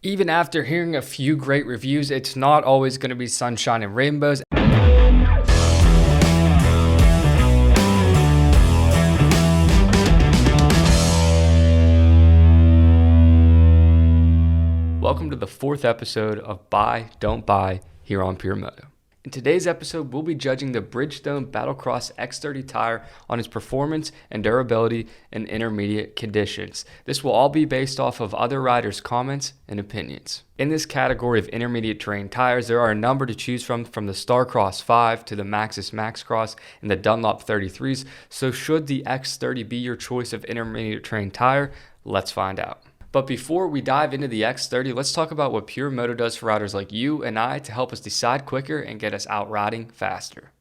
Even after hearing a few great reviews, it's not always going to be sunshine and rainbows. Welcome to the 4th episode of Buy, Don't Buy here on PureMoto. In today's episode, we'll be judging the Bridgestone Battlecross X30 tire on its performance and durability in intermediate conditions. This will all be based off of other riders' comments and opinions. In this category of intermediate terrain tires, there are a number to choose from the Starcross 5 to the Maxxis MaxCross and the Dunlop 33s. So should the X30 be your choice of intermediate terrain tire? Let's find out. But before we dive into the X30, let's talk about what PureMoto does for riders like you and I to help us decide quicker and get us out riding faster.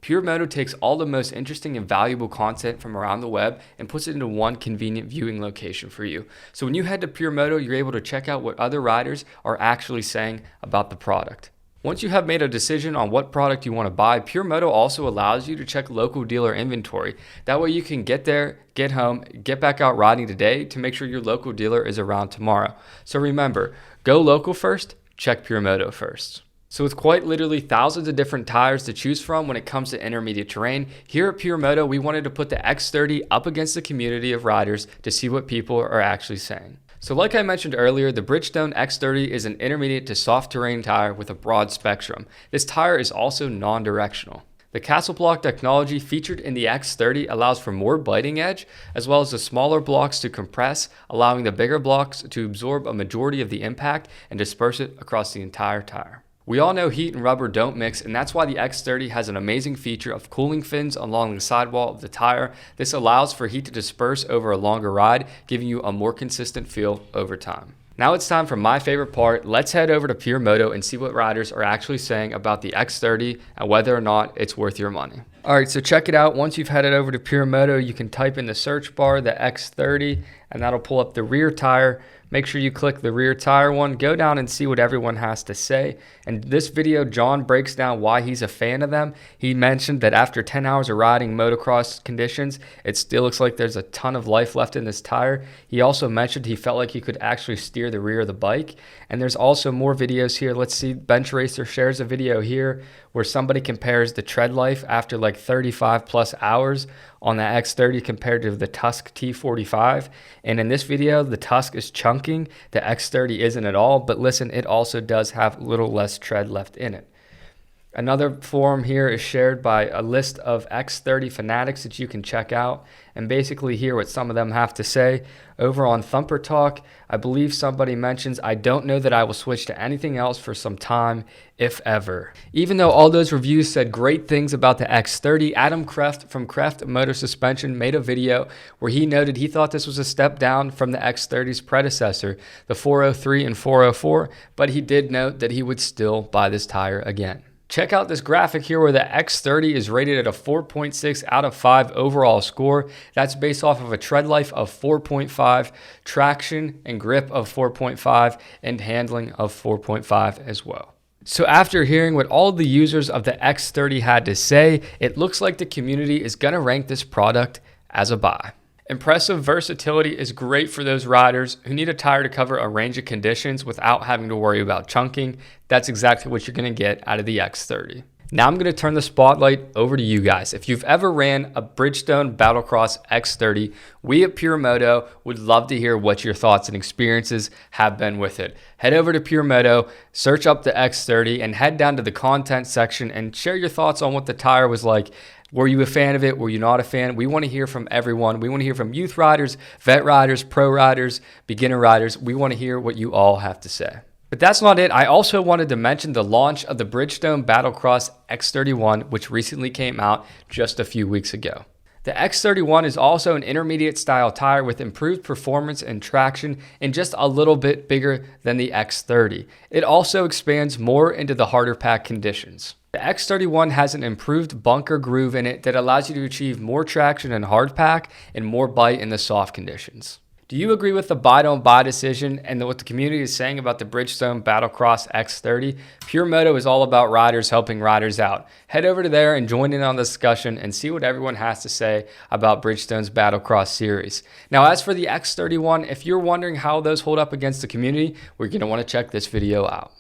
PureMoto takes all the most interesting and valuable content from around the web and puts it into one convenient viewing location for you. So when you head to PureMoto, you're able to check out what other riders are actually saying about the product. Once you have made a decision on what product you want to buy, PureMoto also allows you to check local dealer inventory. That way you can get there, get home, get back out riding today to make sure your local dealer is around tomorrow. So remember, go local first, check PureMoto first. So with quite literally thousands of different tires to choose from when it comes to intermediate terrain, here at PureMoto, we wanted to put the X30 up against the community of riders to see what people are actually saying. So like I mentioned earlier, the Bridgestone X30 is an intermediate to soft terrain tire with a broad spectrum. This tire is also non-directional. The castle block technology featured in the X30 allows for more biting edge, as well as the smaller blocks to compress, allowing the bigger blocks to absorb a majority of the impact and disperse it across the entire tire. We all know heat and rubber don't mix, and that's why the X30 has an amazing feature of cooling fins along the sidewall of the tire. This allows for heat to disperse over a longer ride, giving you a more consistent feel over time. Now it's time for my favorite part. Let's head over to PureMoto and see what riders are actually saying about the X30 and whether or not it's worth your money. All right, so check it out. Once you've headed over to PureMoto, you can type in the search bar, the X30, and that'll pull up the rear tire. Make sure you click the rear tire one, go down and see what everyone has to say. And this video, John breaks down why he's a fan of them. He mentioned that after 10 hours of riding motocross conditions, it still looks like there's a ton of life left in this tire. He also mentioned he felt like he could actually steer the rear of the bike. And there's also more videos here. Let's see, Bench Racer shares a video here where somebody compares the tread life after like 35 plus hours on the X30 compared to the Tusk T45. And in this video, the Tusk is chunking, the X30 isn't at all, but listen, it also does have a little less tread left in it. Another forum here is shared by a list of X30 fanatics that you can check out and basically hear what some of them have to say. Over on Thumper Talk, I believe somebody mentions, I don't know that I will switch to anything else for some time, if ever. Even though all those reviews said great things about the X30, Adam Kreft from Kreft Motor Suspension made a video where he noted he thought this was a step down from the X30's predecessor, the 403 and 404, but he did note that he would still buy this tire again. Check out this graphic here where the X30 is rated at a 4.6 out of 5 overall score. That's based off of a tread life of 4.5, traction and grip of 4.5, and handling of 4.5 as well. So after hearing what all the users of the X30 had to say, it looks like the community is going to rank this product as a buy. Impressive versatility is great for those riders who need a tire to cover a range of conditions without having to worry about chunking. That's exactly what you're going to get out of the X30. Now I'm going to turn the spotlight over to you guys. If you've ever ran a Bridgestone Battlecross X30, we at PureMoto would love to hear what your thoughts and experiences have been with it. Head over to PureMoto, search up the X30, and head down to the content section and share your thoughts on what the tire was like. Were you a fan of it? Were you not a fan? We want to hear from everyone. We want to hear from youth riders, vet riders, pro riders, beginner riders. We want to hear what you all have to say. But that's not it. I also wanted to mention the launch of the Bridgestone Battlecross X31, which recently came out just a few weeks ago. The X31 is also an intermediate style tire with improved performance and traction and just a little bit bigger than the X30. It also expands more into the harder pack conditions. The X31 has an improved bunker groove in it that allows you to achieve more traction in hard pack and more bite in the soft conditions. Do you agree with the buy don't buy decision and what the community is saying about the Bridgestone Battlecross X30? PureMoto is all about riders helping riders out. Head over to there and join in on the discussion and see what everyone has to say about Bridgestone's Battlecross series. Now, as for the X31, if you're wondering how those hold up against the community, we're going to want to check this video out.